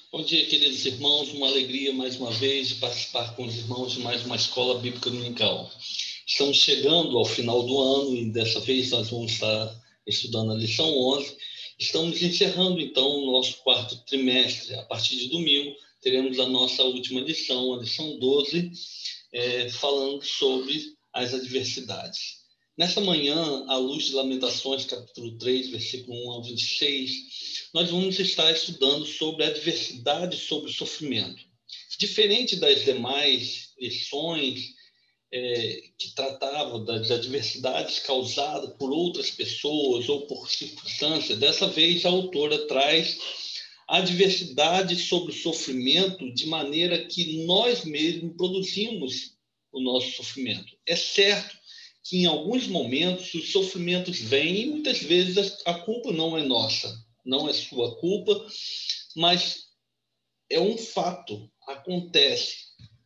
Bom dia, queridos irmãos. Uma alegria, mais uma vez, de participar com os irmãos de mais uma escola bíblica dominical. Estamos chegando ao final do ano e dessa vez nós vamos estar estudando a lição 11. Estamos encerrando, então, o nosso quarto trimestre. A partir de domingo, teremos a nossa última lição, a lição 12, falando sobre as adversidades. Nessa manhã, à luz de Lamentações, capítulo 3, versículo 1 ao 26, nós vamos estar estudando sobre a adversidade, sobre o sofrimento. Diferente das demais lições que tratavam das adversidades causadas por outras pessoas ou por circunstâncias, dessa vez a autora traz a adversidade sobre o sofrimento de maneira que nós mesmos produzimos o nosso sofrimento. É certo que em alguns momentos os sofrimentos vêm e muitas vezes a culpa não é nossa, não é sua culpa, mas é um fato, acontece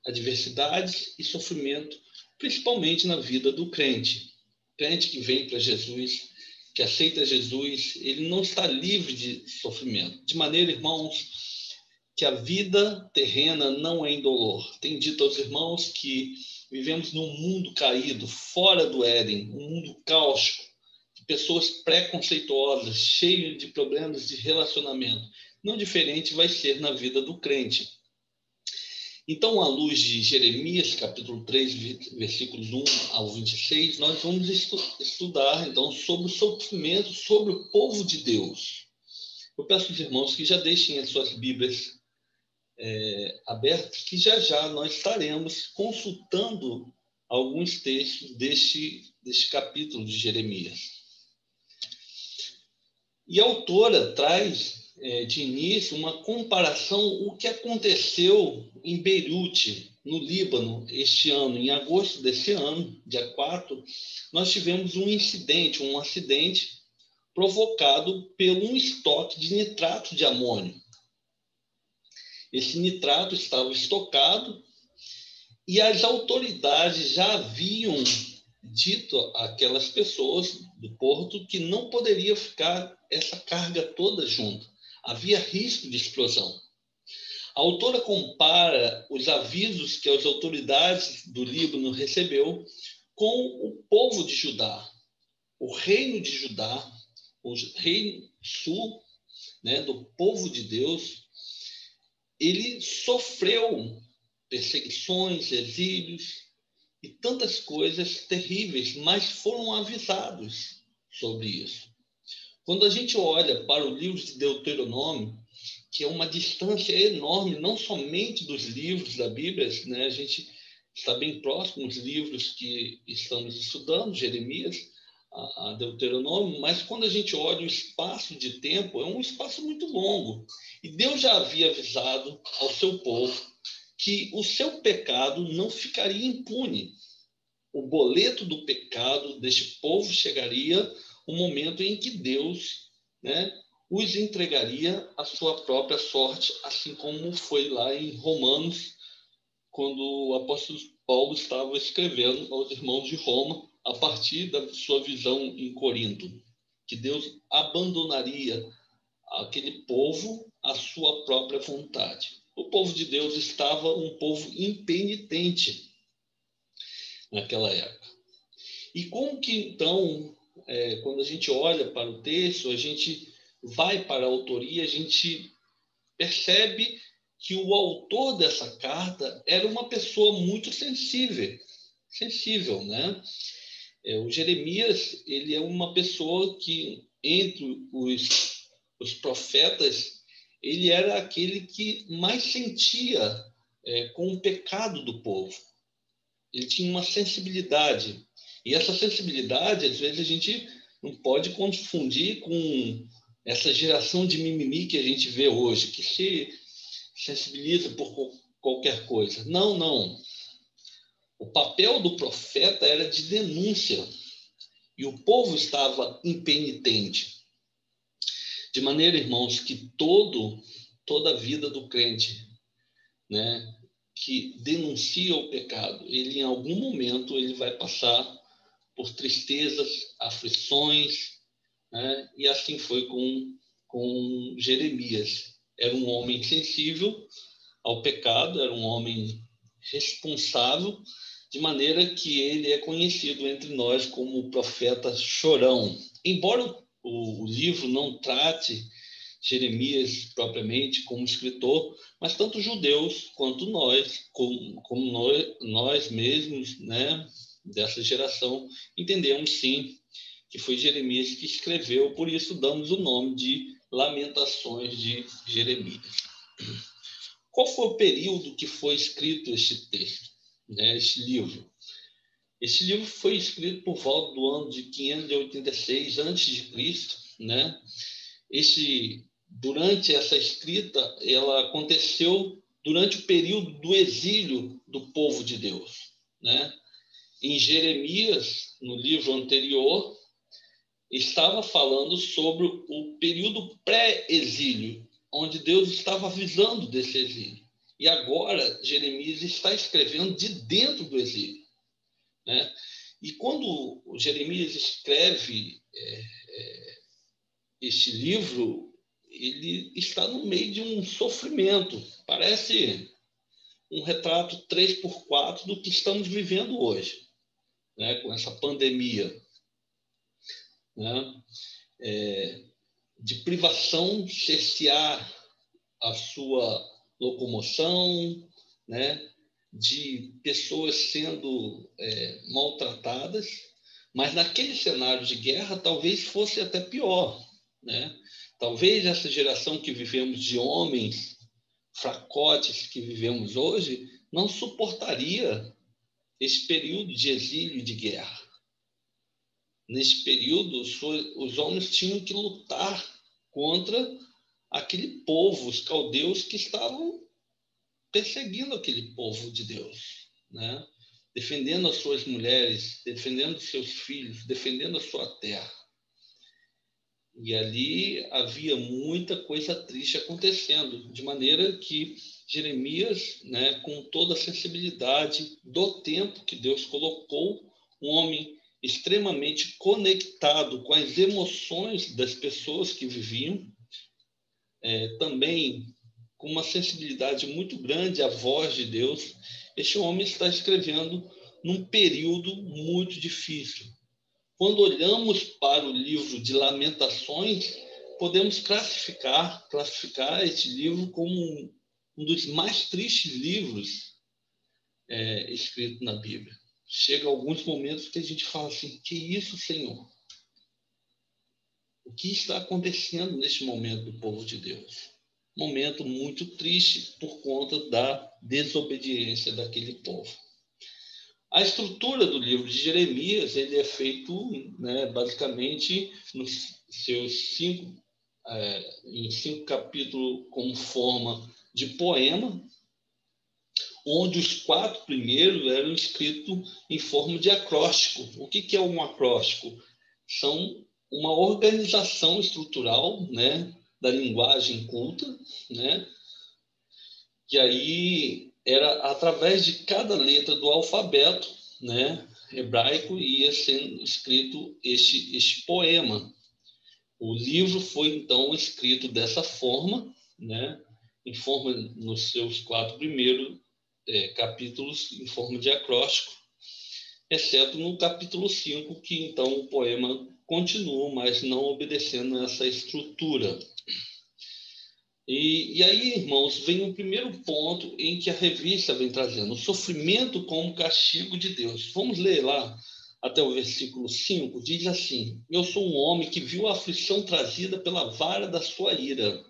adversidades e sofrimento, principalmente na vida do crente. O crente que vem para Jesus, que aceita Jesus, ele não está livre de sofrimento. De maneira, irmãos, que a vida terrena não é indolor. Tenho dito aos irmãos que vivemos num mundo caído, fora do Éden, um mundo cáustico, de pessoas preconceituosas, cheio de problemas de relacionamento. Não diferente vai ser na vida do crente. Então, à luz de Jeremias, capítulo 3, versículos 1 ao 26, nós vamos estudar, então, sobre o sofrimento, sobre o povo de Deus. Eu peço aos irmãos que já deixem as suas Bíblias abertas, que já já nós estaremos consultando alguns textos deste capítulo de Jeremias. E a autora traz de início uma comparação o que aconteceu em Beirute, no Líbano, este ano. Em agosto desse ano, dia 4, nós tivemos um acidente provocado por um estoque de nitrato de amônio. Esse nitrato estava estocado e as autoridades já haviam dito àquelas pessoas do porto que não poderia ficar essa carga toda junto. Havia risco de explosão. A autora compara os avisos que as autoridades do Líbano recebeu com o povo de Judá. O reino de Judá, o reino sul, do povo de Deus, ele sofreu perseguições, exílios e tantas coisas terríveis, mas foram avisados sobre isso. Quando a gente olha para o livro de Deuteronômio, que é uma distância enorme, não somente dos livros da Bíblia, a gente está bem próximo dos livros que estamos estudando, Jeremias, a Deuteronômio, mas quando a gente olha o espaço de tempo, é um espaço muito longo. E Deus já havia avisado ao seu povo que o seu pecado não ficaria impune. O boleto do pecado deste povo chegaria o momento em que Deus os entregaria à sua própria sorte, assim como foi lá em Romanos, quando o apóstolo Paulo estava escrevendo aos irmãos de Roma, a partir da sua visão em Corinto, que Deus abandonaria aquele povo à sua própria vontade. O povo de Deus estava um povo impenitente naquela época. E como que, então, quando a gente olha para o texto, a gente vai para a autoria, a gente percebe que o autor dessa carta era uma pessoa muito sensível, né? O Jeremias, ele é uma pessoa que, entre os profetas, ele era aquele que mais sentia com o pecado do povo. Ele tinha uma sensibilidade. E essa sensibilidade, às vezes, a gente não pode confundir com essa geração de mimimi que a gente vê hoje, que se sensibiliza por qualquer coisa. Não. O papel do profeta era de denúncia. E o povo estava impenitente. De maneira, irmãos, que toda a vida do crente, que denuncia o pecado, ele em algum momento ele vai passar por tristezas, aflições, e assim foi com Jeremias. era um homem sensível ao pecado, era um homem responsável, de maneira que ele é conhecido entre nós como o profeta chorão. Embora o livro não trate Jeremias propriamente como escritor, mas tanto judeus quanto nós, como nós mesmos, né, dessa geração, entendemos sim que foi Jeremias que escreveu, por isso damos o nome de Lamentações de Jeremias. Qual foi o período que foi escrito este texto, né, este livro? Este livro foi escrito por volta do ano de 586 a.C., né? Durante essa escrita, ela aconteceu durante o período do exílio do povo de Deus, né? Em Jeremias, no livro anterior, estava falando sobre o período pré-exílio, onde Deus estava avisando desse exílio. E agora, Jeremias está escrevendo de dentro do exílio, né? E quando Jeremias escreve este livro, ele está no meio de um sofrimento. Parece um retrato 3x4 do que estamos vivendo hoje, né? Com essa pandemia, né? De privação, cercear a sua locomoção, né? De pessoas sendo maltratadas, mas naquele cenário de guerra talvez fosse até pior, né? Talvez essa geração que vivemos de homens fracotes que vivemos hoje não suportaria esse período de exílio e de guerra. Nesse período, os homens tinham que lutar contra aquele povo, os caldeus que estavam perseguindo aquele povo de Deus, né? Defendendo as suas mulheres, defendendo os seus filhos, defendendo a sua terra. E ali havia muita coisa triste acontecendo, de maneira que Jeremias, né, com toda a sensibilidade do tempo que Deus colocou, um homem extremamente conectado com as emoções das pessoas que viviam, também com uma sensibilidade muito grande à voz de Deus, este homem está escrevendo num período muito difícil. Quando olhamos para o livro de Lamentações, podemos classificar este livro como um dos mais tristes livros escritos na Bíblia. Chega alguns momentos que a gente fala assim, que isso, Senhor? O que está acontecendo neste momento do povo de Deus? Momento muito triste por conta da desobediência daquele povo. A estrutura do livro de Jeremias, ele é feito, né, basicamente nos seus em 5 capítulos como forma de poema, onde os 4 primeiros eram escritos em forma de acróstico. O que é um acróstico? São uma organização estrutural, né, da linguagem culta, né, que aí era através de cada letra do alfabeto, né, hebraico, ia sendo escrito este poema. O livro foi então escrito dessa forma, né, em forma nos seus 4 primeiros capítulos em forma de acróstico, exceto no capítulo 5, que então o poema continua, mas não obedecendo essa estrutura. E aí, irmãos, vem o primeiro ponto em que a revista vem trazendo, o sofrimento como castigo de Deus. Vamos ler lá até o versículo 5, diz assim: eu sou um homem que viu a aflição trazida pela vara da sua ira.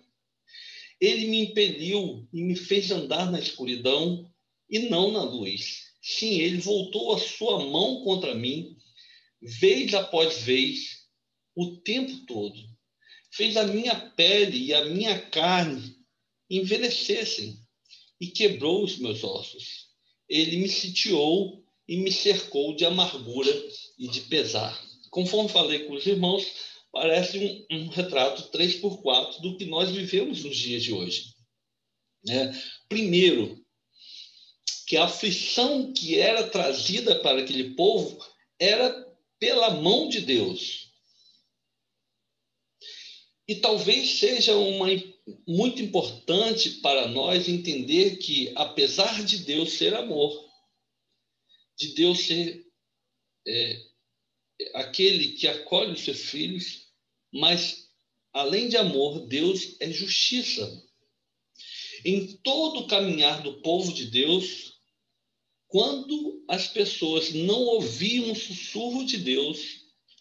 Ele me impeliu e me fez andar na escuridão e não na luz. Sim, ele voltou a sua mão contra mim, vez após vez, o tempo todo. Fez a minha pele e a minha carne envelhecessem e quebrou os meus ossos. Ele me sitiou e me cercou de amargura e de pesar. Conforme falei com os irmãos, parece um retrato 3x4 do que nós vivemos nos dias de hoje. Primeiro, que a aflição que era trazida para aquele povo era pela mão de Deus. E talvez seja muito importante para nós entender que, apesar de Deus ser amor, de Deus ser aquele que acolhe os seus filhos, mas, além de amor, Deus é justiça. Em todo o caminhar do povo de Deus, quando as pessoas não ouviam o sussurro de Deus,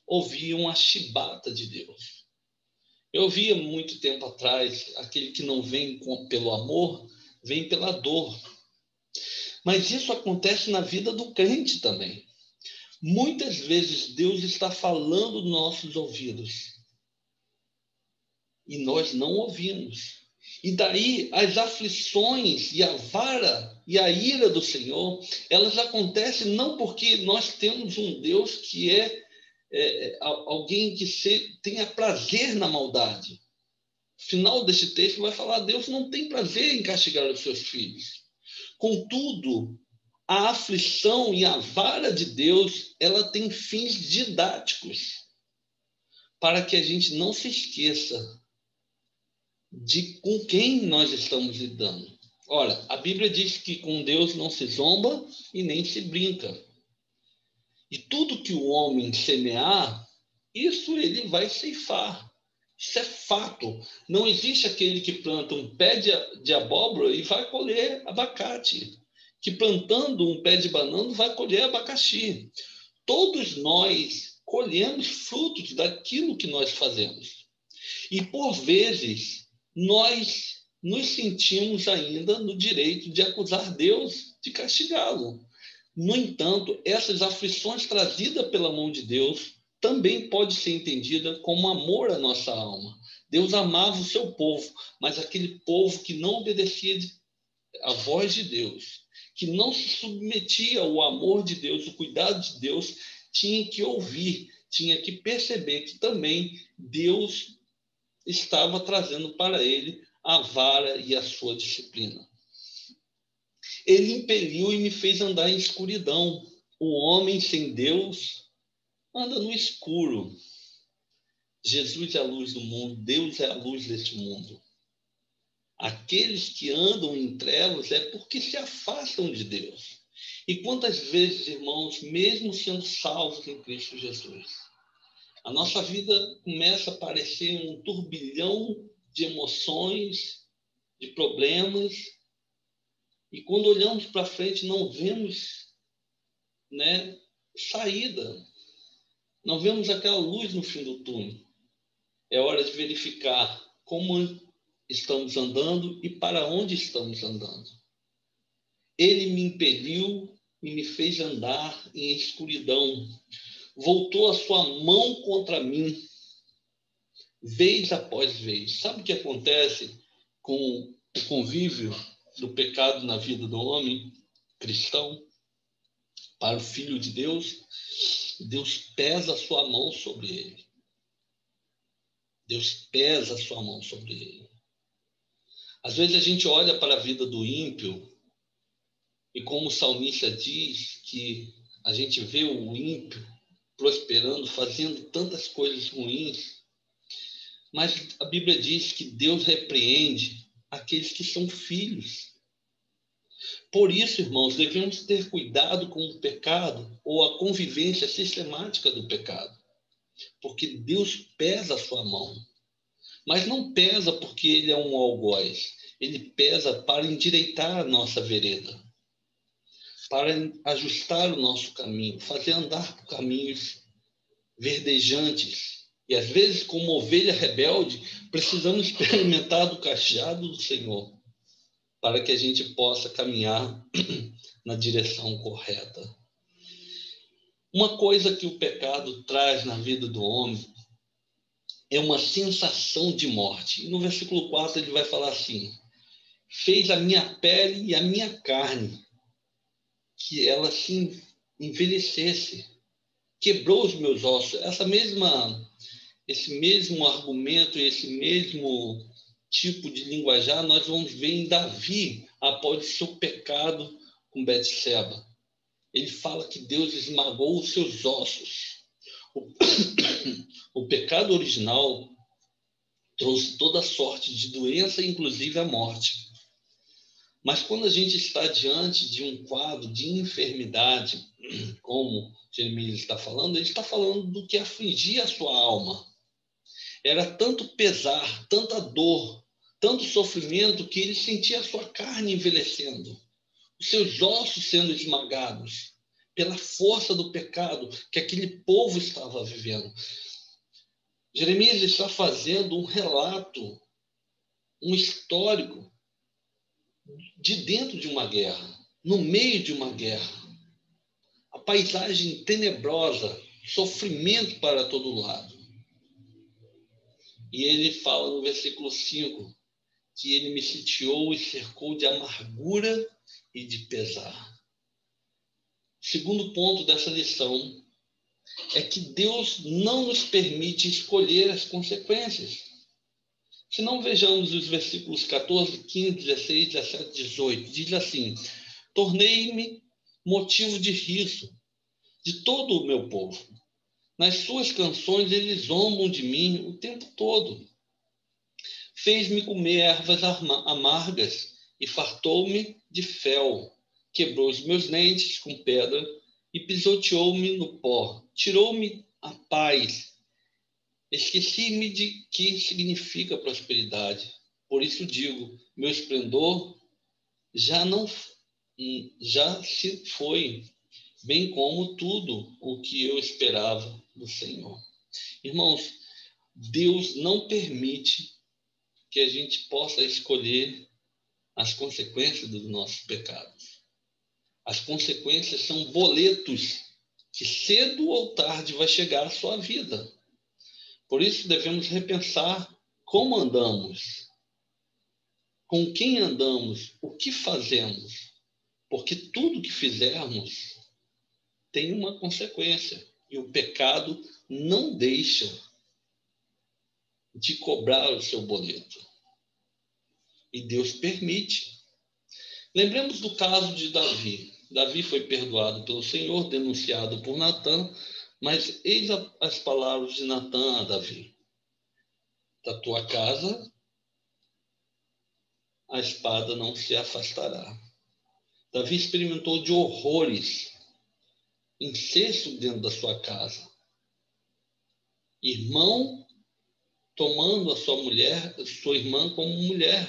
ouviam a chibata de Deus. Eu via muito tempo atrás, aquele que não vem pelo amor, vem pela dor. Mas isso acontece na vida do crente também. Muitas vezes Deus está falando nos nossos ouvidos e nós não ouvimos. E daí as aflições e a vara e a ira do Senhor, elas acontecem não porque nós temos um Deus que alguém que tenha prazer na maldade. O final desse texto vai falar: Deus não tem prazer em castigar os seus filhos. Contudo, a aflição e a vara de Deus, ela tem fins didáticos, para que a gente não se esqueça de com quem nós estamos lidando. Ora, a Bíblia diz que com Deus não se zomba e nem se brinca. E tudo que o homem semear, isso ele vai ceifar. Isso é fato. Não existe aquele que planta um pé de abóbora e vai colher abacate. Que plantando um pé de banana vai colher abacaxi. Todos nós colhemos frutos daquilo que nós fazemos. E, por vezes, nós nos sentimos ainda no direito de acusar Deus, de castigá-lo. No entanto, essas aflições trazidas pela mão de Deus também pode ser entendida como amor à nossa alma. Deus amava o seu povo, mas aquele povo que não obedecia à voz de Deus, que não se submetia ao amor de Deus, ao cuidado de Deus, tinha que ouvir, tinha que perceber que também Deus estava trazendo para ele a vara e a sua disciplina. Ele impeliu e me fez andar em escuridão. O homem sem Deus anda no escuro. Jesus é a luz do mundo, Deus é a luz deste mundo. Aqueles que andam em trevas é porque se afastam de Deus. E quantas vezes, irmãos, mesmo sendo salvos em Cristo Jesus, a nossa vida começa a parecer um turbilhão de emoções, de problemas, e quando olhamos para frente não vemos, saída, não vemos aquela luz no fim do túnel. É hora de verificar como estamos andando e para onde estamos andando. Ele me impeliu e me fez andar em escuridão. Voltou a sua mão contra mim, vez após vez. Sabe o que acontece com o convívio do pecado na vida do homem cristão? Para o Filho de Deus, Deus pesa a sua mão sobre ele. Deus pesa a sua mão sobre ele. Às vezes a gente olha para a vida do ímpio e, como o salmista diz, que a gente vê o ímpio prosperando, fazendo tantas coisas ruins, mas a Bíblia diz que Deus repreende aqueles que são filhos. Por isso, irmãos, devemos ter cuidado com o pecado ou a convivência sistemática do pecado, porque Deus pesa a sua mão. Mas não pesa porque ele é um algoz. Ele pesa para endireitar a nossa vereda, para ajustar o nosso caminho, fazer andar por caminhos verdejantes. E às vezes, como ovelha rebelde, precisamos experimentar do cajado do Senhor para que a gente possa caminhar na direção correta. Uma coisa que o pecado traz na vida do homem é uma sensação de morte. E no versículo 4 ele vai falar assim: fez a minha pele e a minha carne, que ela se envelhecesse, quebrou os meus ossos. Esse mesmo argumento, esse mesmo tipo de linguajar, nós vamos ver em Davi, após o seu pecado com Betseba. Ele fala que Deus esmagou os seus ossos. O pecado original trouxe toda sorte de doença, inclusive a morte. Mas quando a gente está diante de um quadro de enfermidade, como Jeremias está falando, ele está falando do que afligia a sua alma. Era tanto pesar, tanta dor, tanto sofrimento, que ele sentia a sua carne envelhecendo, os seus ossos sendo esmagados pela força do pecado que aquele povo estava vivendo. Jeremias está fazendo um relato, um histórico de dentro de uma guerra, no meio de uma guerra. A paisagem tenebrosa, sofrimento para todo lado. E ele fala no versículo 5 que ele me sitiou e cercou de amargura e de pesar. O segundo ponto dessa lição é que Deus não nos permite escolher as consequências. Se não, vejamos os versículos 14, 15, 16, 17, 18. Diz assim: tornei-me motivo de riso de todo o meu povo. Nas suas canções eles zombam de mim o tempo todo. Fez-me comer ervas amargas e fartou-me de fel. Quebrou os meus dentes com pedra e pisoteou-me no pó. Tirou-me a paz. Esqueci-me de que significa prosperidade. Por isso digo, meu esplendor já se foi, bem como tudo o que eu esperava do Senhor. Irmãos, Deus não permite que a gente possa escolher as consequências dos nossos pecados. As consequências são boletos que cedo ou tarde vai chegar à sua vida. Por isso devemos repensar como andamos, com quem andamos, o que fazemos, porque tudo que fizermos tem uma consequência e o pecado não deixa de cobrar o seu boleto. E Deus permite. Lembremos do caso de Davi. Davi foi perdoado pelo Senhor, denunciado por Natã, mas eis as palavras de Natã a Davi: da tua casa a espada não se afastará. Davi experimentou de horrores, incesto dentro da sua casa, irmão tomando a sua mulher, sua irmã como mulher.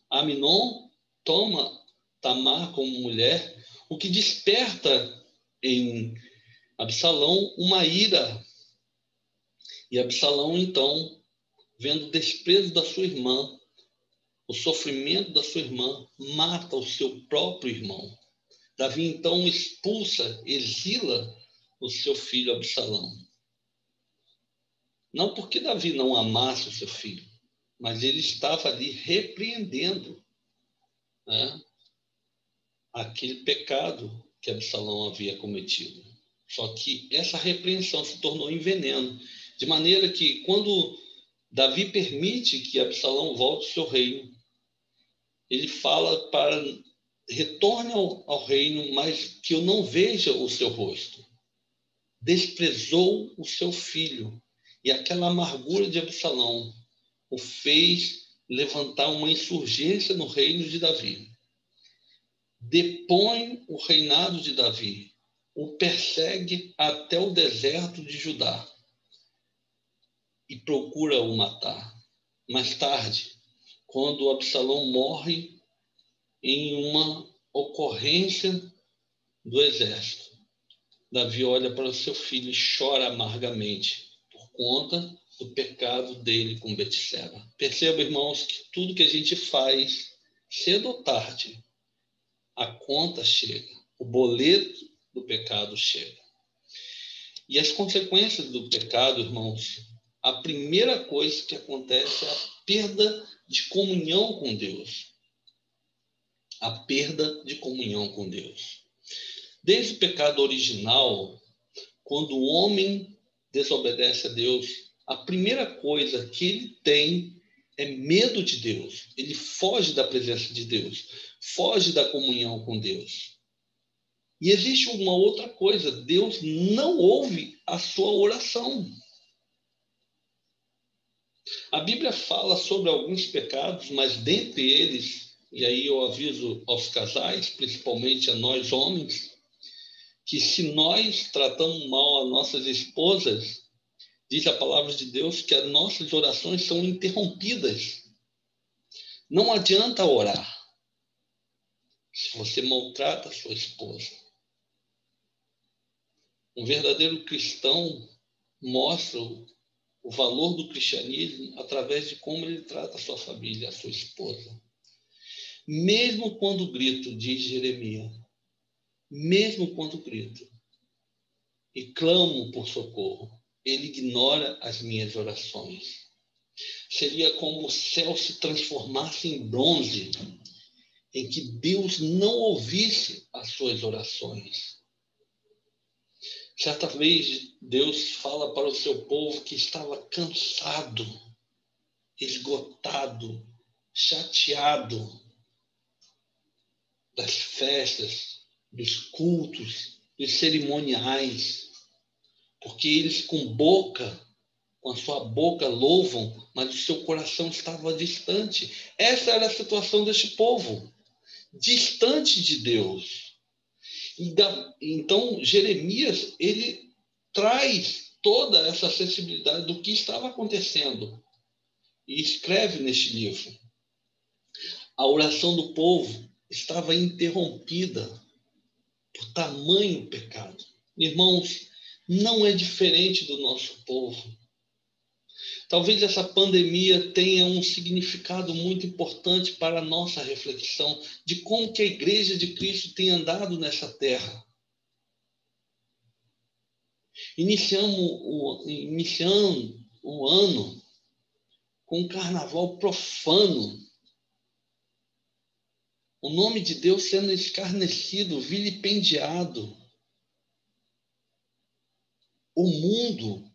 Aminon toma Tamar como mulher, o que desperta em Absalão uma ira. E Absalão, então, vendo o desprezo da sua irmã, o sofrimento da sua irmã, mata o seu próprio irmão. Davi, então, expulsa, exila o seu filho Absalão. Não porque Davi não amasse o seu filho, mas ele estava ali repreendendo, né, aquele pecado que Absalão havia cometido. Só que essa repreensão se tornou em veneno, de maneira que quando Davi permite que Absalão volte ao seu reino, ele fala para retorne ao reino, mas que eu não veja o seu rosto. Desprezou o seu filho, e aquela amargura de Absalão o fez levantar uma insurgência no reino de Davi. Depõe o reinado de Davi, o persegue até o deserto de Judá e procura o matar. Mais tarde, quando Absalão morre em uma ocorrência do exército, Davi olha para o seu filho e chora amargamente por conta do pecado dele com Betseba. Perceba, irmãos, que tudo que a gente faz, cedo ou tarde, a conta chega, o boleto do pecado chega. E as consequências do pecado, irmãos, a primeira coisa que acontece é a perda de comunhão com Deus. A perda de comunhão com Deus. Desde o pecado original, quando o homem desobedece a Deus, a primeira coisa que ele tem é medo de Deus. Ele foge da presença de Deus, foge da comunhão com Deus. E existe uma outra coisa: Deus não ouve a sua oração. A Bíblia fala sobre alguns pecados, mas dentre eles, e aí eu aviso aos casais, principalmente a nós homens, que se nós tratamos mal as nossas esposas, diz a palavra de Deus que as nossas orações são interrompidas. Não adianta orar se você maltrata a sua esposa. Um verdadeiro cristão mostra o valor do cristianismo através de como ele trata a sua família, a sua esposa. Mesmo quando grito, diz Jeremias, mesmo quando grito e clamo por socorro, ele ignora as minhas orações. Seria como o céu se transformasse em bronze, em que Deus não ouvisse as suas orações. Certa vez, Deus fala para o seu povo que estava cansado, esgotado, chateado das festas, dos cultos, dos cerimoniais, porque eles com a sua boca louvam, mas o seu coração estava distante. Essa era a situação deste povo, distante de Deus. Então, Jeremias, ele traz toda essa sensibilidade do que estava acontecendo e escreve neste livro. A oração do povo estava interrompida por tamanho pecado. Irmãos, não é diferente do nosso povo. Talvez essa pandemia tenha um significado muito importante para a nossa reflexão de como que a Igreja de Cristo tem andado nessa terra. Iniciando o ano com um carnaval profano. O nome de Deus sendo escarnecido, vilipendiado. O mundo,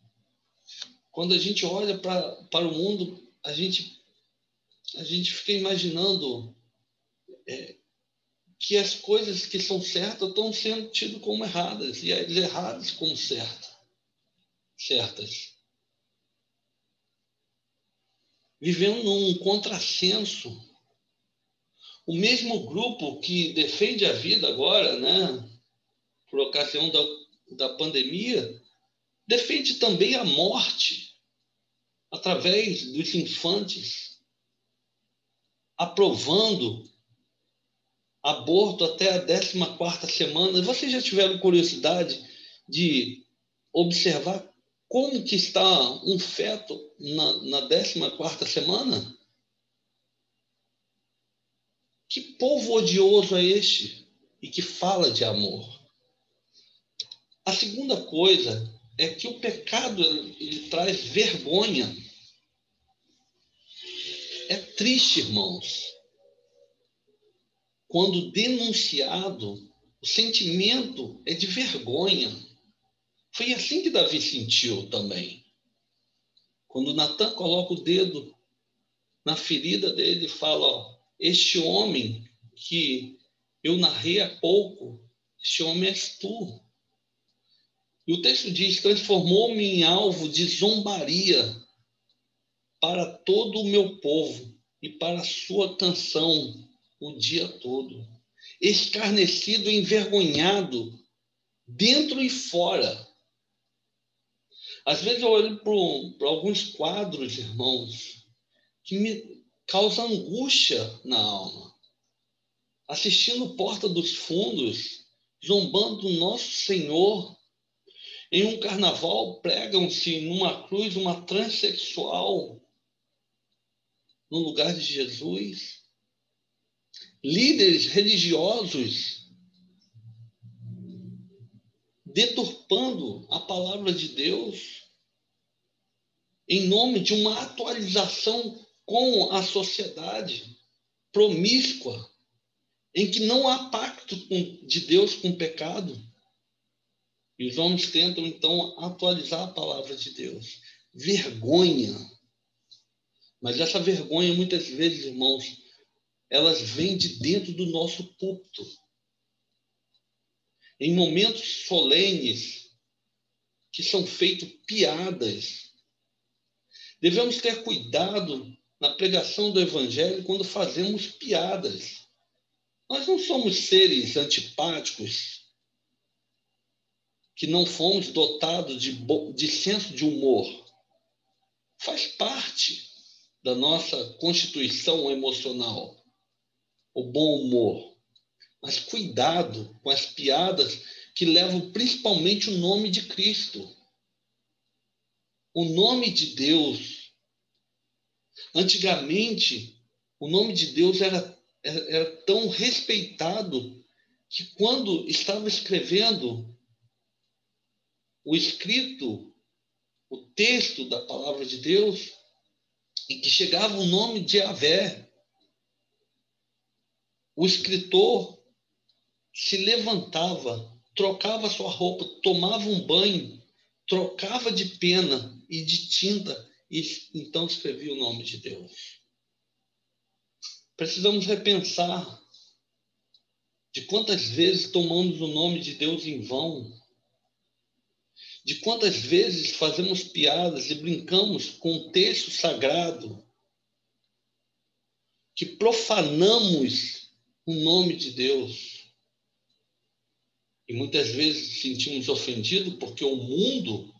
quando a gente olha para o mundo, a gente fica imaginando que as coisas que são certas estão sendo tidas como erradas, e as erradas como certas. Vivendo num contrassenso. O mesmo grupo que defende a vida agora, né, por ocasião da pandemia, defende também a morte através dos infantes, aprovando aborto até a 14ª semana. Vocês já tiveram curiosidade de observar como que está um feto na 14ª semana? Que povo odioso é este e que fala de amor? A segunda coisa é que o pecado ele traz vergonha. É triste, irmãos, quando denunciado, o sentimento é de vergonha. Foi assim que Davi sentiu também. Quando Natan coloca o dedo na ferida dele e fala, ó, este homem que eu narrei há pouco, este homem és tu. E o texto diz, transformou-me em alvo de zombaria para todo o meu povo e para a sua canção o dia todo. Escarnecido, envergonhado, dentro e fora. Às vezes eu olho para alguns quadros, irmãos, que me causam angústia na alma. Assistindo Porta dos Fundos, zombando do nosso Senhor. Em um carnaval, pregam-se numa cruz uma transexual no lugar de Jesus. Líderes religiosos deturpando a palavra de Deus em nome de uma atualização com a sociedade promíscua, em que não há pacto de Deus com o pecado. E os homens tentam, então, atualizar a palavra de Deus. Vergonha. Mas essa vergonha, muitas vezes, irmãos, elas vêm de dentro do nosso púlpito. Em momentos solenes, que são feitas piadas, Devemos ter cuidado na pregação do Evangelho quando fazemos piadas. Nós não somos seres antipáticos que não fomos dotados de senso de humor. Faz parte da nossa constituição emocional, o bom humor. Mas cuidado com as piadas que levam principalmente o nome de Cristo. O nome de Deus. Antigamente, o nome de Deus era tão respeitado que quando estava escrevendo o escrito, o texto da palavra de Deus, e que chegava o nome de Yahvé, o escritor se levantava, trocava sua roupa, tomava um banho, trocava de pena e de tinta e então escrevia o nome de Deus. Precisamos repensar de quantas vezes tomamos o nome de Deus em vão, de quantas vezes fazemos piadas e brincamos com o texto sagrado, que profanamos o nome de Deus. E muitas vezes sentimos ofendidos porque o mundo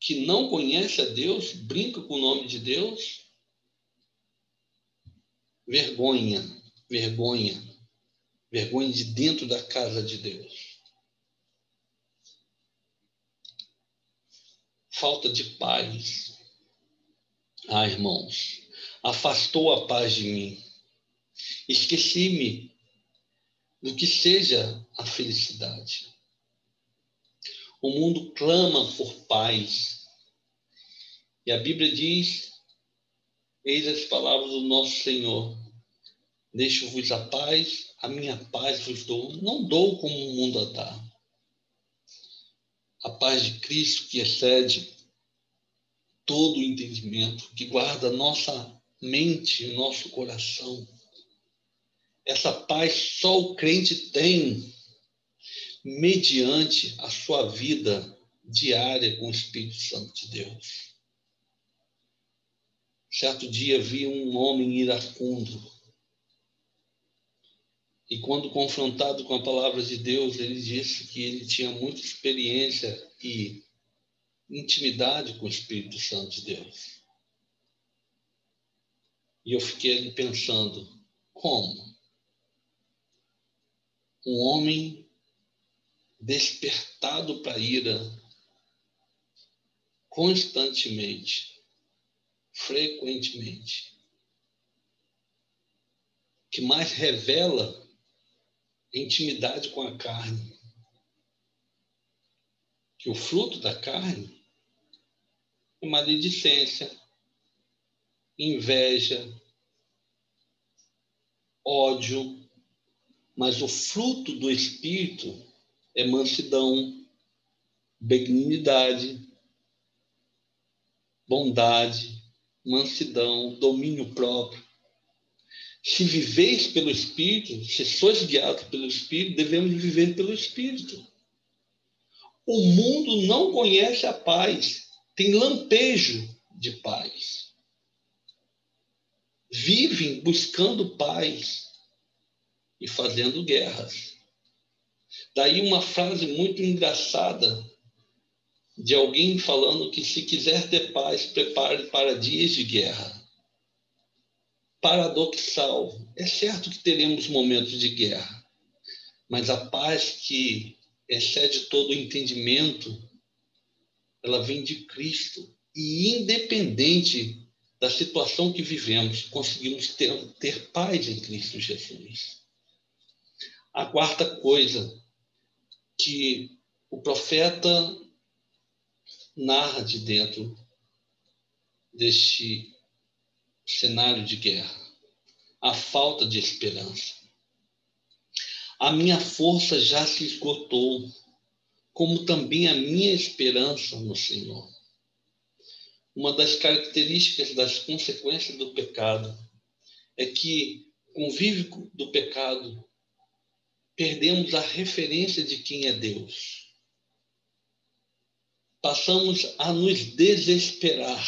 que não conhece a Deus brinca com o nome de Deus. Vergonha, vergonha, vergonha de dentro da casa de Deus. Falta de paz. Ah, irmãos, afastou a paz de mim. Esqueci-me do que seja a felicidade. O mundo clama por paz. E a Bíblia diz, eis as palavras do nosso Senhor. Deixo-vos a paz, a minha paz vos dou. Não dou como o mundo a dá. A paz de Cristo que excede todo o entendimento, que guarda nossa mente e nosso coração. Essa paz só o crente tem mediante a sua vida diária com o Espírito Santo de Deus. Certo dia vi um homem iracundo e quando confrontado com a palavra de Deus, ele disse que ele tinha muita experiência e intimidade com o Espírito Santo de Deus. E eu fiquei ali pensando, como? Um homem despertado para a ira constantemente, frequentemente, que mais revela intimidade com a carne, que o fruto da carne é maledicência, inveja, ódio, mas o fruto do Espírito é mansidão, benignidade, bondade, mansidão, domínio próprio. Se viveis pelo Espírito, se sois guiados pelo Espírito, devemos viver pelo Espírito. O mundo não conhece a paz, tem lampejo de paz. Vivem buscando paz e fazendo guerras. Daí uma frase muito engraçada de alguém falando que se quiser ter paz, prepare para dias de guerra. Paradoxal. É certo que teremos momentos de guerra, mas a paz que excede todo o entendimento, ela vem de Cristo. E independente da situação que vivemos, conseguimos ter paz em Cristo Jesus. A quarta coisa que o profeta narra de dentro deste cenário de guerra, a falta de esperança. A minha força já se esgotou, como também a minha esperança no Senhor. Uma das características das consequências do pecado é que, convívio do pecado, perdemos a referência de quem é Deus. passamos a nos desesperar,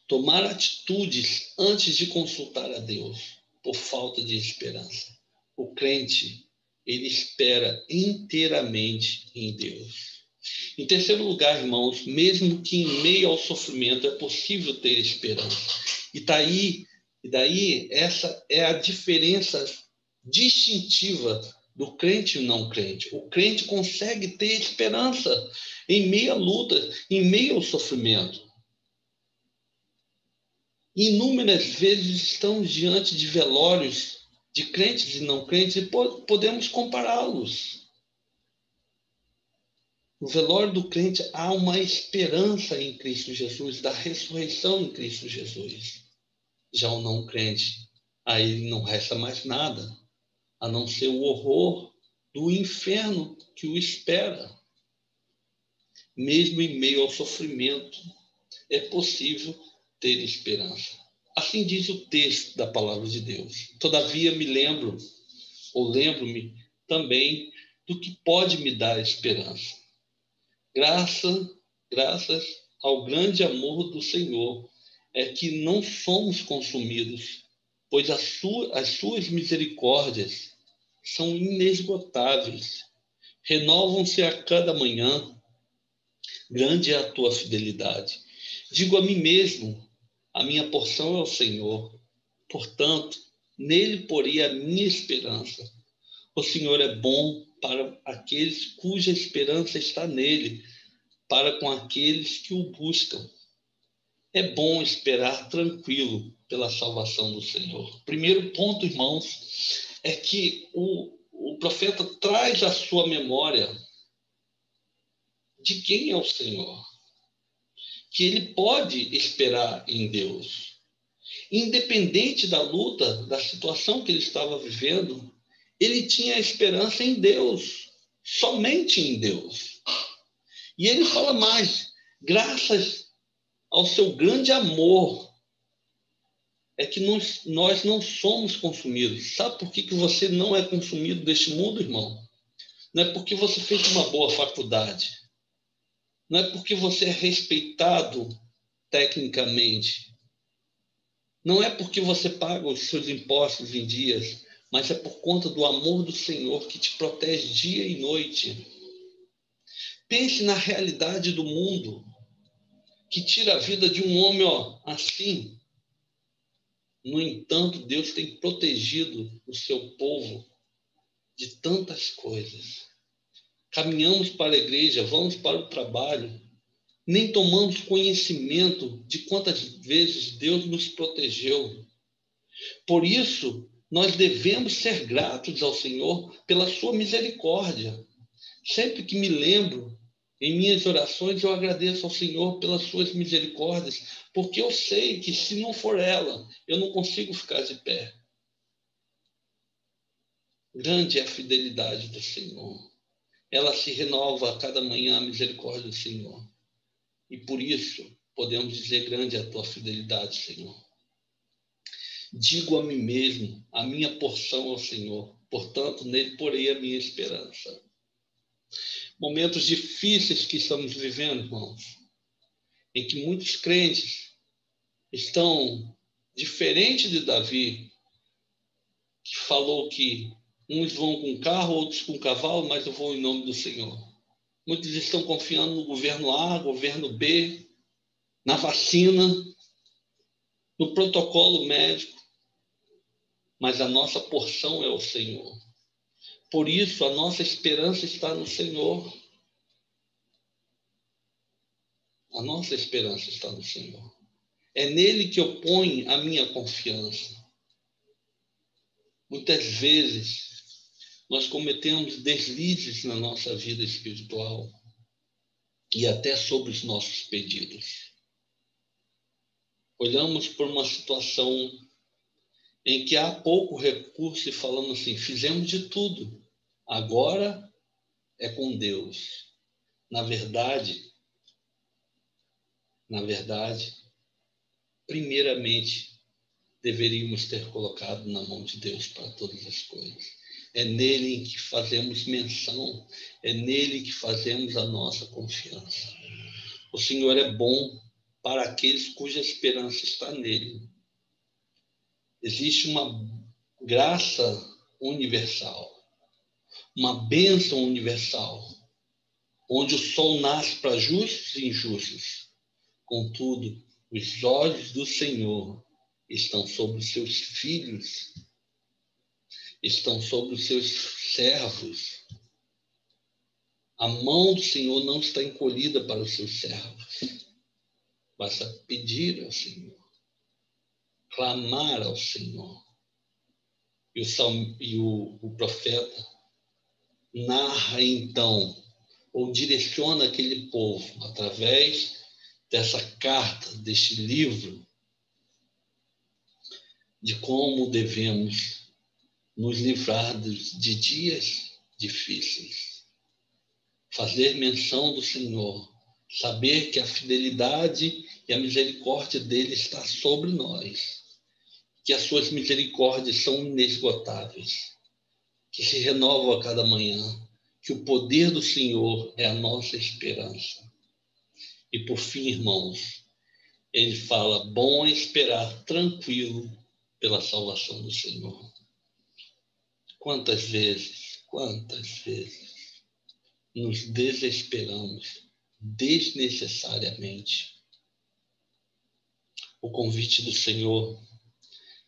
tomar atitudes antes de consultar a Deus, por falta de esperança. O crente, ele espera inteiramente em Deus. Em terceiro lugar, irmãos, mesmo que em meio ao sofrimento é possível ter esperança. E daí essa é a diferença distintiva do crente e não crente. O crente consegue ter esperança em meio à luta, em meio ao sofrimento. Inúmeras vezes estamos diante de velórios de crentes e não crentes e podemos compará-los. No velório do crente há uma esperança em Cristo Jesus, da ressurreição em Cristo Jesus. Já o não crente, a ele não resta mais nada, a não ser o horror do inferno que o espera. Mesmo em meio ao sofrimento, é possível ter esperança. Assim diz o texto da palavra de Deus. Todavia lembro-me também do que pode me dar esperança. Graças ao grande amor do Senhor, é que não somos consumidos, pois as suas misericórdias são inesgotáveis. Renovam-se a cada manhã. Grande é a tua fidelidade. Digo a mim mesmo, a minha porção é o Senhor. Portanto, nele porei a minha esperança. O Senhor é bom para aqueles cuja esperança está nele, para com aqueles que o buscam. É bom esperar tranquilo pela salvação do Senhor. Primeiro ponto, irmãos, é que o profeta traz à sua memória de quem é o Senhor, que ele pode esperar em Deus. Independente da luta, da situação que ele estava vivendo, ele tinha esperança em Deus, somente em Deus. E ele fala mais, graças ao seu grande amor, é que nós não somos consumidos. Sabe por que você não é consumido deste mundo, irmão? Não é porque você fez uma boa faculdade. Não é porque você é respeitado tecnicamente. Não é porque você paga os seus impostos em dias, mas é por conta do amor do Senhor que te protege dia e noite. Pense na realidade do mundo, que tira a vida de um homem assim. No entanto, Deus tem protegido o seu povo de tantas coisas. Caminhamos para a igreja, vamos para o trabalho, nem tomamos conhecimento de quantas vezes Deus nos protegeu. Por isso, nós devemos ser gratos ao Senhor pela sua misericórdia. Sempre que me lembro, em minhas orações, eu agradeço ao Senhor pelas suas misericórdias, porque eu sei que se não for ela, eu não consigo ficar de pé. Grande é a fidelidade do Senhor. Ela se renova a cada manhã, a misericórdia do Senhor. E por isso, podemos dizer, grande é a tua fidelidade, Senhor. Digo a mim mesmo, a minha porção ao Senhor. Portanto, nele porei a minha esperança. Momentos difíceis que estamos vivendo, irmãos, em que muitos crentes estão diferente de Davi, que falou que uns vão com carro, outros com cavalo, mas eu vou em nome do Senhor. Muitos estão confiando no governo A, governo B, na vacina, no protocolo médico, mas a nossa porção é o Senhor. Por isso, a nossa esperança está no Senhor. A nossa esperança está no Senhor. É nele que eu ponho a minha confiança. Muitas vezes, nós cometemos deslizes na nossa vida espiritual e até sobre os nossos pedidos. Olhamos por uma situação em que há pouco recurso e falamos assim, fizemos de tudo, agora é com Deus. Na verdade, primeiramente, deveríamos ter colocado na mão de Deus para todas as coisas. É nele que fazemos menção, é nele que fazemos a nossa confiança. O Senhor é bom para aqueles cuja esperança está nele. Existe uma graça universal, uma bênção universal, onde o sol nasce para justos e injustos. Contudo, os olhos do Senhor estão sobre os seus filhos, estão sobre os seus servos. A mão do Senhor não está encolhida para os seus servos. Basta pedir ao Senhor, clamar ao Senhor. E o profeta narra então, ou direciona aquele povo através dessa carta, deste livro, de como devemos nos livrar de dias difíceis. Fazer menção do Senhor, saber que a fidelidade e a misericórdia dele está sobre nós, que as suas misericórdias são inesgotáveis, que se renovam a cada manhã, que o poder do Senhor é a nossa esperança. E por fim, irmãos, ele fala, bom é esperar tranquilo pela salvação do Senhor. Quantas vezes nos desesperamos desnecessariamente. O convite do Senhor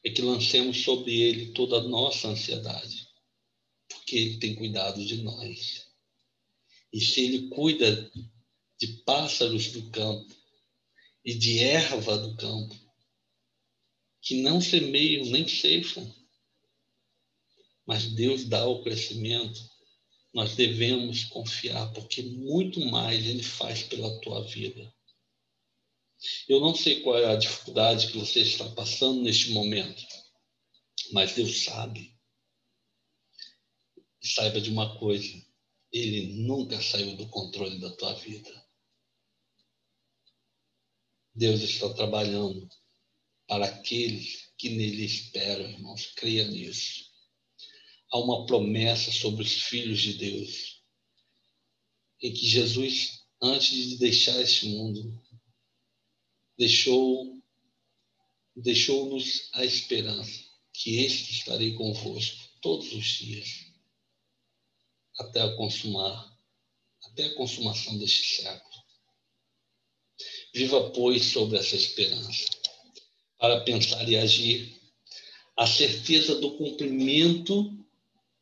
é que lancemos sobre ele toda a nossa ansiedade, porque ele tem cuidado de nós. E se ele cuida de pássaros do campo e de erva do campo, que não semeiam nem ceifam, mas Deus dá o crescimento, nós devemos confiar, porque muito mais ele faz pela tua vida. Eu não sei qual é a dificuldade que você está passando neste momento, mas Deus sabe. Saiba de uma coisa, ele nunca saiu do controle da tua vida. Deus está trabalhando para aqueles que nele esperam, irmãos. Creia nisso. Há uma promessa sobre os filhos de Deus, em que Jesus, antes de deixar este mundo, deixou-nos a esperança que este estarei convosco todos os dias, até a consumação deste século. Viva, pois, sobre essa esperança, para pensar e agir. A certeza do cumprimento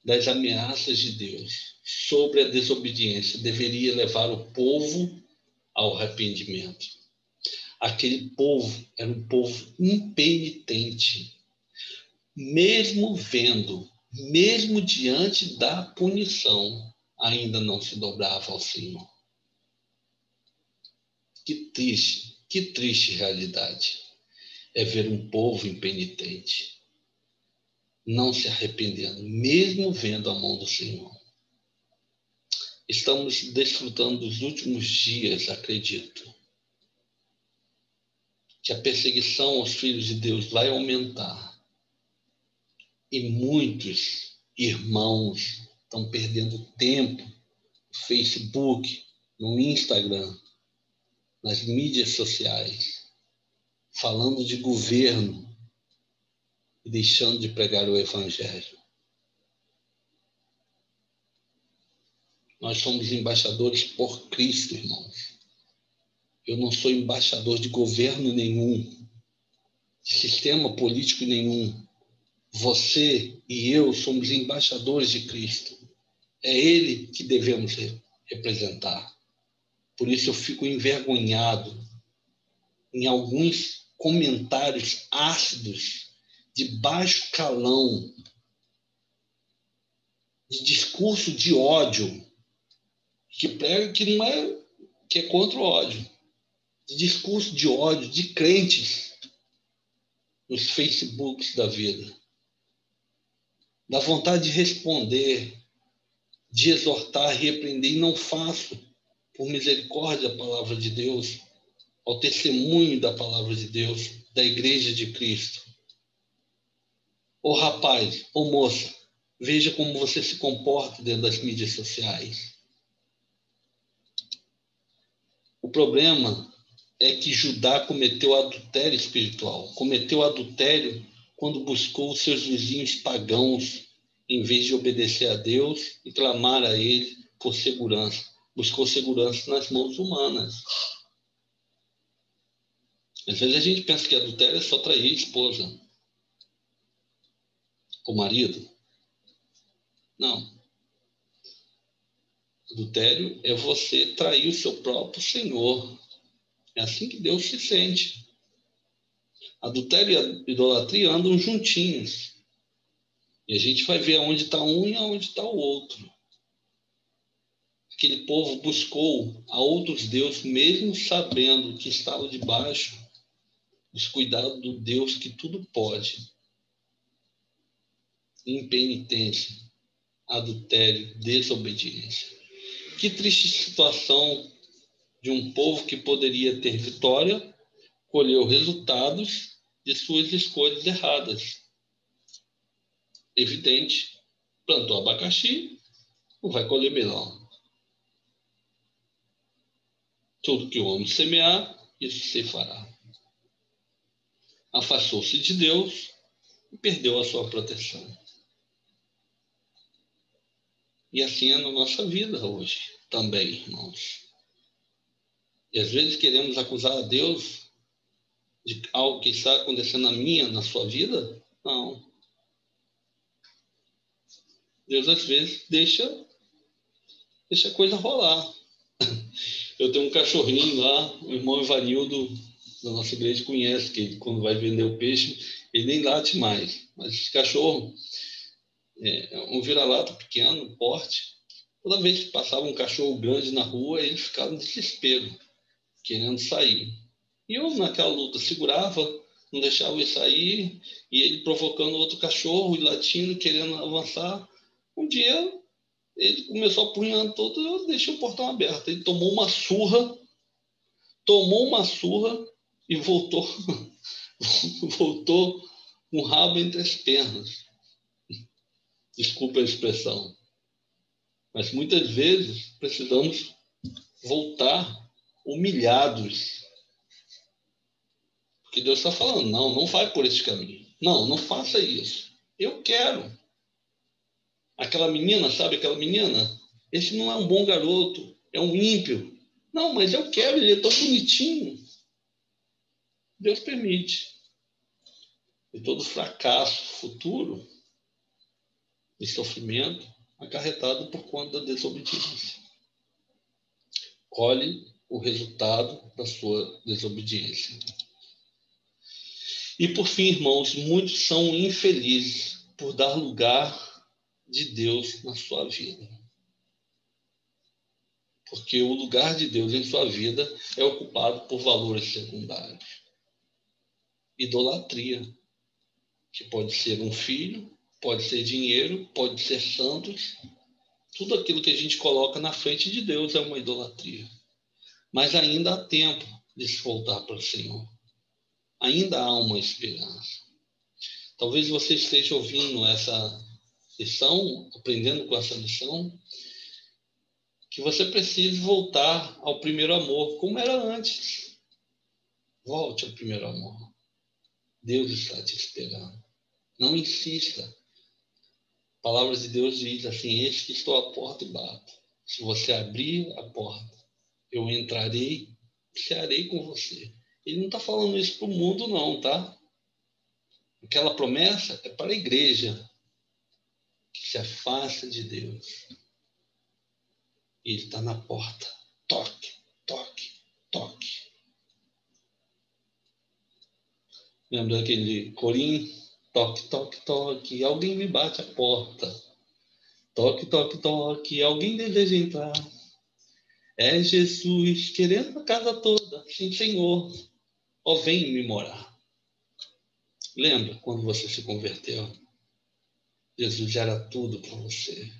das ameaças de Deus sobre a desobediência deveria levar o povo ao arrependimento. Aquele povo era um povo impenitente, mesmo diante da punição, ainda não se dobrava ao Senhor. Que triste realidade é ver um povo impenitente, não se arrependendo, mesmo vendo a mão do Senhor. Estamos desfrutando dos últimos dias, acredito, que a perseguição aos filhos de Deus vai aumentar. E muitos irmãos estão perdendo tempo no Facebook, no Instagram, nas mídias sociais, falando de governo e deixando de pregar o Evangelho. Nós somos embaixadores por Cristo, irmãos. Eu não sou embaixador de governo nenhum, de sistema político nenhum. Você e eu somos embaixadores de Cristo. É Ele que devemos representar. Por isso eu fico envergonhado em alguns comentários ácidos, de baixo calão, de discurso de ódio, que prega que não é, que é contra o ódio, de discurso de ódio de crentes nos Facebooks da vida. Dá vontade de responder, de exortar, repreender, e não faço, por misericórdia, a palavra de Deus, ao testemunho da palavra de Deus, da Igreja de Cristo. Ô rapaz, ô moça, veja como você se comporta dentro das mídias sociais. O O problema é que Judá cometeu adultério espiritual. Cometeu adultério quando buscou os seus vizinhos pagãos, em vez de obedecer a Deus e clamar a Ele por segurança. Buscou segurança nas mãos humanas. Às vezes a gente pensa que adultério é só trair a esposa, o marido. Não. Adultério é você trair o seu próprio Senhor. É assim que Deus se sente. Adultério e a idolatria andam juntinhos. E a gente vai ver aonde está um e aonde está o outro. Aquele povo buscou a outros deuses, mesmo sabendo que estava debaixo dos cuidados do Deus que tudo pode. Impenitência, adultério, desobediência. Que triste situação de um povo que poderia ter vitória, colheu resultados de suas escolhas erradas. Evidente, plantou abacaxi, não vai colher melão. Tudo que o homem semear, isso se fará. Afastou-se de Deus e perdeu a sua proteção. E assim é na nossa vida hoje também, irmãos. E às vezes queremos acusar a Deus de algo que está acontecendo na sua vida. Não. Deus às vezes deixa a coisa rolar. Eu tenho um cachorrinho lá, o irmão Ivanildo, da nossa igreja, conhece, que quando vai vender o peixe, ele nem late mais. Mas esse cachorro é um vira-lata pequeno, porte. Toda vez que passava um cachorro grande na rua, ele ficava em desespero, querendo sair. E eu, naquela luta, segurava, não deixava ele sair, e ele provocando outro cachorro e latindo, querendo avançar. Um dia, ele começou apunhando todo, eu deixei o portão aberto. Ele tomou uma surra e voltou com o rabo entre as pernas. Desculpa a expressão. Mas muitas vezes precisamos voltar humilhados. Porque Deus está falando, não vai por esse caminho. Não faça isso. Eu quero. Aquela menina, sabe aquela menina? Esse não é um bom garoto, é um ímpio. Não, mas eu quero, ele é tão bonitinho. Deus permite. E todo fracasso futuro e sofrimento acarretado por conta da desobediência. Colhe o resultado da sua desobediência. E por fim, irmãos, muitos são infelizes por dar lugar de Deus na sua vida. Porque o lugar de Deus em sua vida é ocupado por valores secundários. Idolatria, que pode ser um filho, pode ser dinheiro, pode ser santos. Tudo aquilo que a gente coloca na frente de Deus é uma idolatria. Mas ainda há tempo de se voltar para o Senhor. Ainda há uma esperança. Talvez você esteja ouvindo essa lição, aprendendo com essa lição, que você precise voltar ao primeiro amor, como era antes. Volte ao primeiro amor. Deus está te esperando. Não insista. A palavra de Deus diz assim: eis que estou à porta e bato. Se você abrir a porta, eu entrarei e cearei com você. Ele não está falando isso para o mundo, não, tá? Aquela promessa é para a igreja que se afasta de Deus. E ele está na porta. Toque, toque, toque. Lembra daquele corinho? Toque, toque, toque. Alguém me bate a porta. Toque, toque, toque. Alguém deseja entrar. É Jesus querendo a casa toda. Sim, Senhor. Ó, vem me morar. Lembra quando você se converteu? Jesus era tudo para você.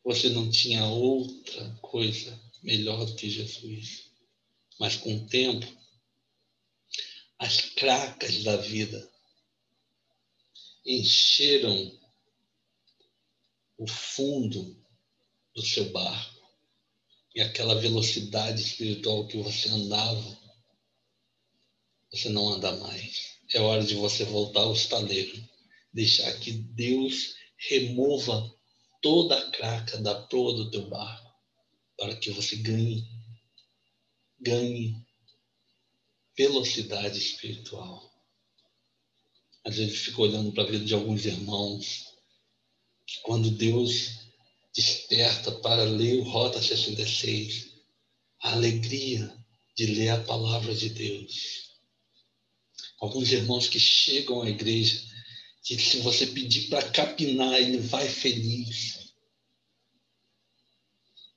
Você não tinha outra coisa melhor do que Jesus. Mas com o tempo, as cracas da vida encheram o fundo do seu barco. E aquela velocidade espiritual que você andava, você não anda mais. É hora de você voltar ao estaleiro. Deixar que Deus remova toda a craca da proa do teu barco, para que você ganhe velocidade espiritual. Às vezes eu fico olhando para a vida de alguns irmãos, que quando Deus desperta para ler o Rota 66, a alegria de ler a palavra de Deus. Alguns irmãos que chegam à igreja, que se você pedir para capinar, ele vai feliz.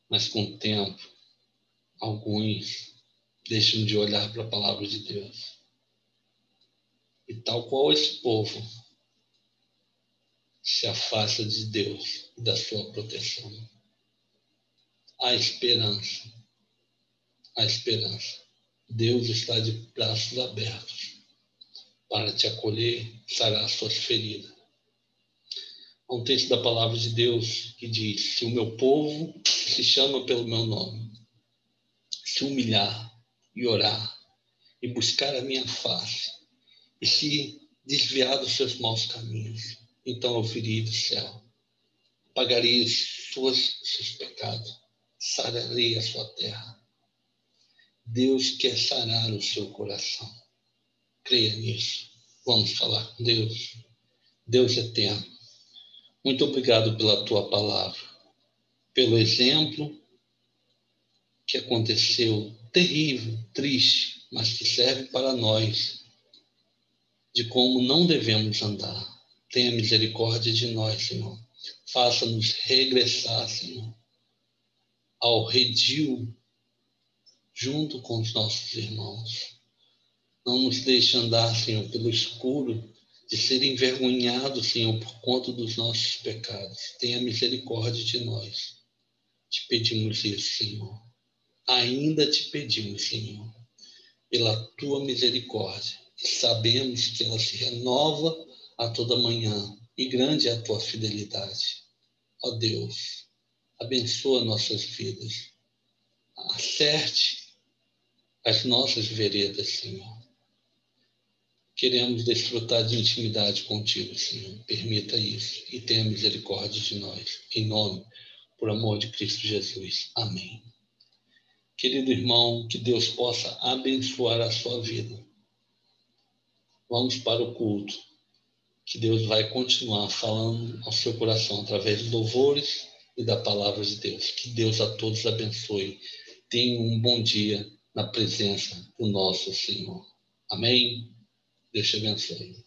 Mas com o tempo, alguns deixam de olhar para a palavra de Deus. E tal qual esse povo, se afasta de Deus e da sua proteção. Há esperança. Há esperança. Deus está de braços abertos para te acolher, sarar as suas feridas. Há um texto da palavra de Deus que diz: se o meu povo, que se chama pelo meu nome, se humilhar e orar e buscar a minha face e se desviar dos seus maus caminhos, então eu virei do céu, pagarei seus pecados, sararei a sua terra. Deus quer sarar o seu coração. Creia nisso. Vamos falar com Deus. Deus eterno, muito obrigado pela tua palavra, pelo exemplo que aconteceu, terrível, triste, mas que serve para nós, de como não devemos andar. Tenha misericórdia de nós, Senhor. Faça-nos regressar, Senhor, ao redil junto com os nossos irmãos. Não nos deixe andar, Senhor, pelo escuro, de ser envergonhados, Senhor, por conta dos nossos pecados. Tenha misericórdia de nós. Te pedimos isso, Senhor. Ainda te pedimos, Senhor, pela tua misericórdia. E sabemos que ela se renova a toda manhã. E grande é a tua fidelidade. Ó Deus, abençoa nossas vidas. Acerte as nossas veredas, Senhor. Queremos desfrutar de intimidade contigo, Senhor. Permita isso e tenha misericórdia de nós. Em nome, por amor de Cristo Jesus. Amém. Querido irmão, que Deus possa abençoar a sua vida. Vamos para o culto, que Deus vai continuar falando ao seu coração através de louvores e da palavra de Deus. Que Deus a todos abençoe. Tenha um bom dia na presença do nosso Senhor. Amém? Deus te abençoe.